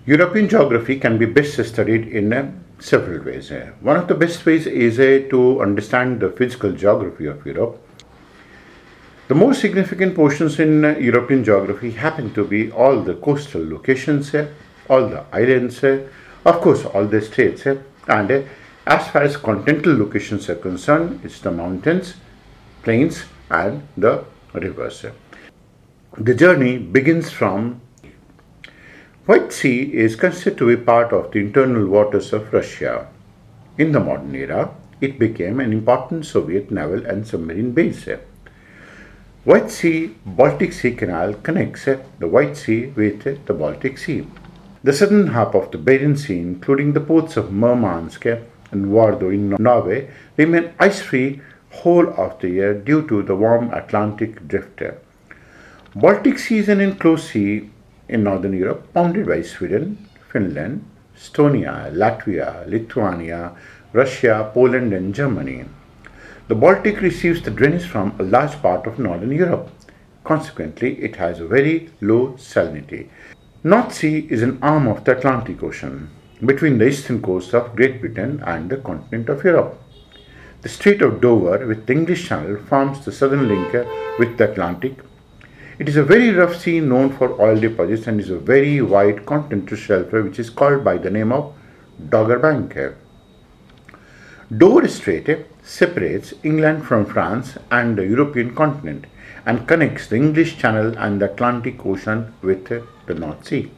European geography can be best studied in several ways. One of the best ways is to understand the physical geography of Europe. The most significant portions in European geography happen to be all the coastal locations, all the islands, of course all the straits, and as far as continental locations are concerned, it's the mountains, plains and the rivers. The journey begins from White Sea is considered to be part of the internal waters of Russia. In the modern era, it became an important Soviet naval and submarine base. White Sea-Baltic Sea Canal connects the White Sea with the Baltic Sea. The southern half of the Barents Sea, including the ports of Murmansk and Vardo in Norway, remain ice-free whole of the year due to the warm Atlantic drift. Baltic Sea is an enclosed sea in northern Europe, bounded by Sweden, Finland, Estonia, Latvia, Lithuania, Russia, Poland and Germany. The Baltic receives the drainage from a large part of northern Europe. Consequently, it has a very low salinity. North Sea is an arm of the Atlantic Ocean between the eastern coast of Great Britain and the continent of Europe. The Strait of Dover with the English Channel forms the southern link with the Atlantic. It is a very rough sea known for oil deposits and is a very wide continental shelf which is called by the name of Dogger Bank. Dover Strait separates England from France and the European continent and connects the English Channel and the Atlantic Ocean with the North Sea.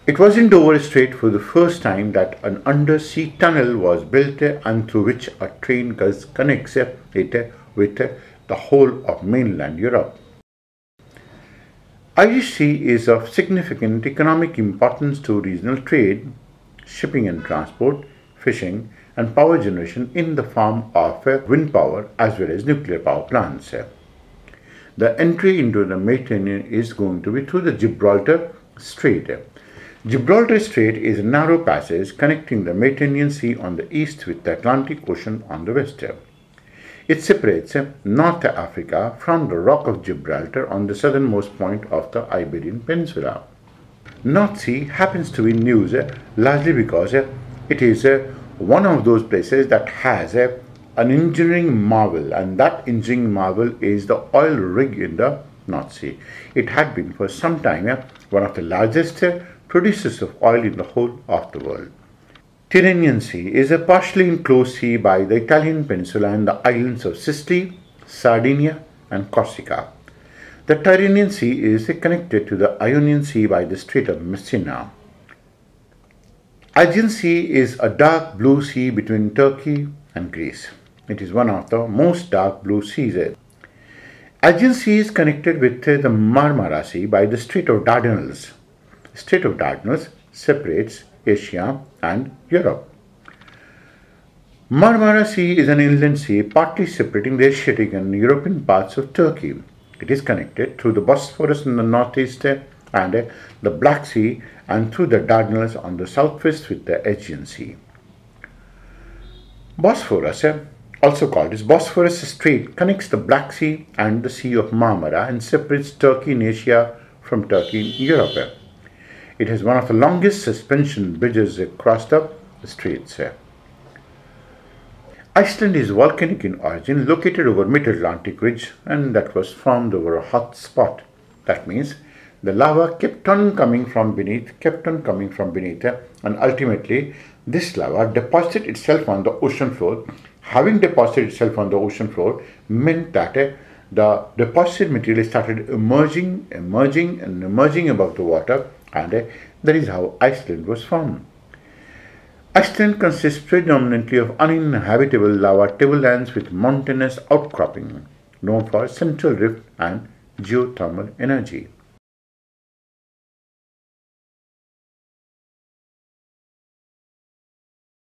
It was in Dover Strait for the first time that an undersea tunnel was built and through which a train connects it with the whole of mainland Europe. Irish Sea is of significant economic importance to regional trade, shipping and transport, fishing and power generation in the form of wind power as well as nuclear power plants. The entry into the Mediterranean is going to be through the Gibraltar Strait. Gibraltar Strait is a narrow passage connecting the Mediterranean Sea on the east with the Atlantic Ocean on the west. It separates North Africa from the Rock of Gibraltar on the southernmost point of the Iberian Peninsula. North Sea happens to be in news largely because it is one of those places that has an engineering marvel, and that engineering marvel is the oil rig in the North Sea. It had been for some time one of the largest producers of oil in the whole of the world. Tyrrhenian Sea is a partially enclosed sea by the Italian peninsula and the islands of Sicily, Sardinia and Corsica. The Tyrrhenian Sea is connected to the Ionian Sea by the Strait of Messina. Aegean Sea is a dark blue sea between Turkey and Greece. It is one of the most dark blue seas. Aegean Sea is connected with the Marmara Sea by the Strait of Dardanelles. The Strait of Dardanelles separates Asia and Europe. Marmara Sea is an inland sea partly separating the Asiatic and European parts of Turkey. It is connected through the Bosphorus in the northeast and the Black Sea and through the Dardanelles on the southwest with the Aegean Sea. Bosphorus, also called as Bosphorus Strait, connects the Black Sea and the Sea of Marmara and separates Turkey in Asia from Turkey in Europe. It has one of the longest suspension bridges across the straits. Iceland is volcanic in origin, located over mid-Atlantic ridge, and that was formed over a hot spot. That means the lava kept on coming from beneath, and ultimately this lava deposited itself on the ocean floor. Having deposited itself on the ocean floor meant that the deposited material started emerging above the water, and that is how Iceland was formed. Iceland consists predominantly of uninhabitable lava tablelands with mountainous outcropping, known for central rift and geothermal energy.